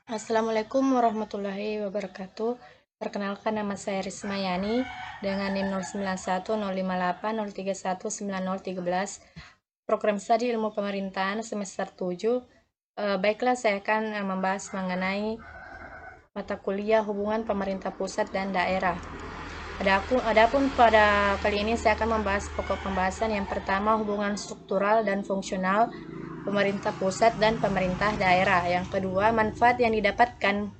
Assalamualaikum warahmatullahi wabarakatuh. Perkenalkan, nama saya Risma Yani dengan NIM 091058031913. Program Studi Ilmu Pemerintahan semester 7. Baiklah, saya akan membahas mengenai mata kuliah hubungan pemerintah pusat dan daerah. Adapun pada kali ini saya akan membahas pokok pembahasan yang pertama, hubungan struktural dan fungsional pemerintah pusat dan pemerintah daerah. Yang kedua, manfaat yang didapatkan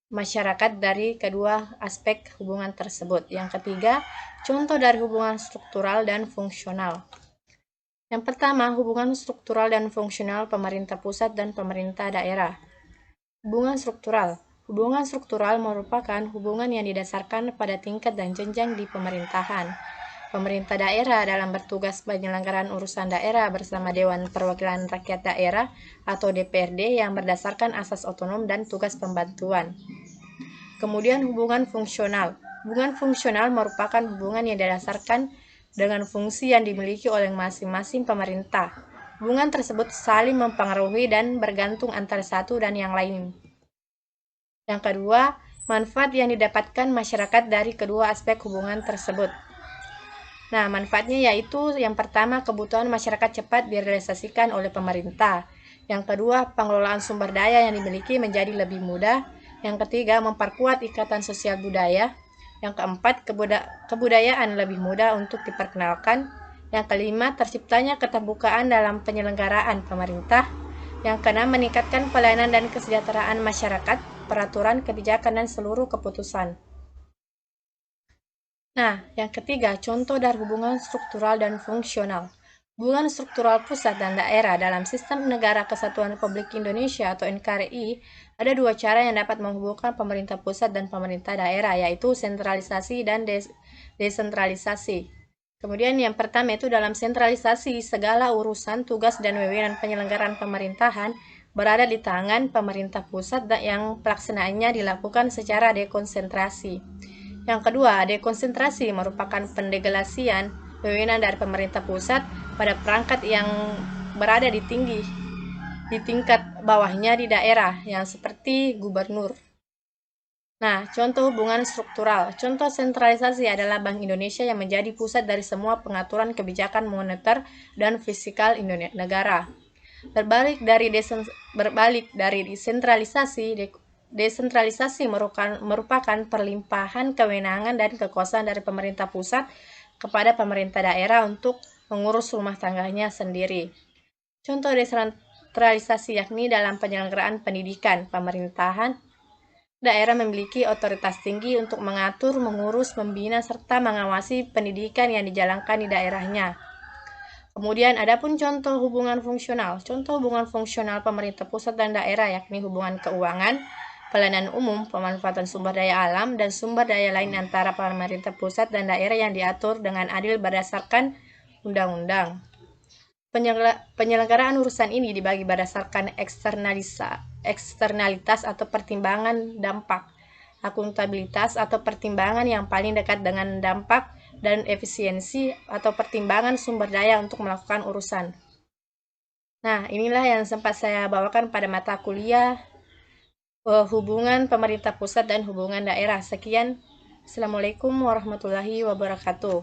masyarakat dari kedua aspek hubungan tersebut. Yang ketiga, contoh dari hubungan struktural dan fungsional. Yang pertama, hubungan struktural dan fungsional pemerintah pusat dan pemerintah daerah. Hubungan struktural. Hubungan struktural merupakan hubungan yang didasarkan pada tingkat dan jenjang di pemerintahan. Pemerintah daerah dalam bertugas penyelenggaraan urusan daerah bersama Dewan Perwakilan Rakyat Daerah atau DPRD yang berdasarkan asas otonom dan tugas pembantuan. Kemudian hubungan fungsional. Hubungan fungsional merupakan hubungan yang didasarkan dengan fungsi yang dimiliki oleh masing-masing pemerintah. Hubungan tersebut saling mempengaruhi dan bergantung antara satu dan yang lain. Yang kedua, manfaat yang didapatkan masyarakat dari kedua aspek hubungan tersebut. Nah, manfaatnya yaitu yang pertama, kebutuhan masyarakat cepat direalisasikan oleh pemerintah. Yang kedua, pengelolaan sumber daya yang dimiliki menjadi lebih mudah. Yang ketiga, memperkuat ikatan sosial budaya. Yang keempat, kebudayaan lebih mudah untuk diperkenalkan. Yang kelima, terciptanya keterbukaan dalam penyelenggaraan pemerintah. Yang keenam, meningkatkan pelayanan dan kesejahteraan masyarakat, peraturan, kebijakan, dan seluruh keputusan. Nah, yang ketiga, contoh dari hubungan struktural dan fungsional. Hubungan struktural pusat dan daerah dalam sistem negara kesatuan Republik Indonesia atau NKRI, ada dua cara yang dapat menghubungkan pemerintah pusat dan pemerintah daerah, yaitu sentralisasi dan desentralisasi. Kemudian yang pertama itu dalam sentralisasi, segala urusan, tugas, dan wewenang penyelenggaraan pemerintahan berada di tangan pemerintah pusat yang pelaksanaannya dilakukan secara dekonsentrasi. Yang kedua, dekonsentrasi merupakan pendelegasian wewenang dari pemerintah pusat pada perangkat yang berada di tingkat bawahnya di daerah, yang seperti gubernur. Nah, contoh hubungan struktural. Contoh sentralisasi adalah Bank Indonesia yang menjadi pusat dari semua pengaturan kebijakan moneter dan fiskal negara. Berbalik dari desentralisasi, desentralisasi merupakan perlimpahan kewenangan dan kekuasaan dari pemerintah pusat kepada pemerintah daerah untuk mengurus rumah tangganya sendiri. Contoh desentralisasi yakni dalam penyelenggaraan pendidikan, pemerintahan daerah memiliki otoritas tinggi untuk mengatur, mengurus, membina, serta mengawasi pendidikan yang dijalankan di daerahnya. Kemudian adapun contoh hubungan fungsional. Contoh hubungan fungsional pemerintah pusat dan daerah yakni hubungan keuangan, pelayanan umum, pemanfaatan sumber daya alam, dan sumber daya lain antara pemerintah pusat dan daerah yang diatur dengan adil berdasarkan undang-undang. Penyelenggaraan urusan ini dibagi berdasarkan eksternalitas atau pertimbangan dampak, akuntabilitas atau pertimbangan yang paling dekat dengan dampak, dan efisiensi atau pertimbangan sumber daya untuk melakukan urusan. Nah, inilah yang sempat saya bawakan pada mata kuliah hubungan pemerintah pusat dan hubungan daerah. Sekian. Assalamualaikum warahmatullahi wabarakatuh.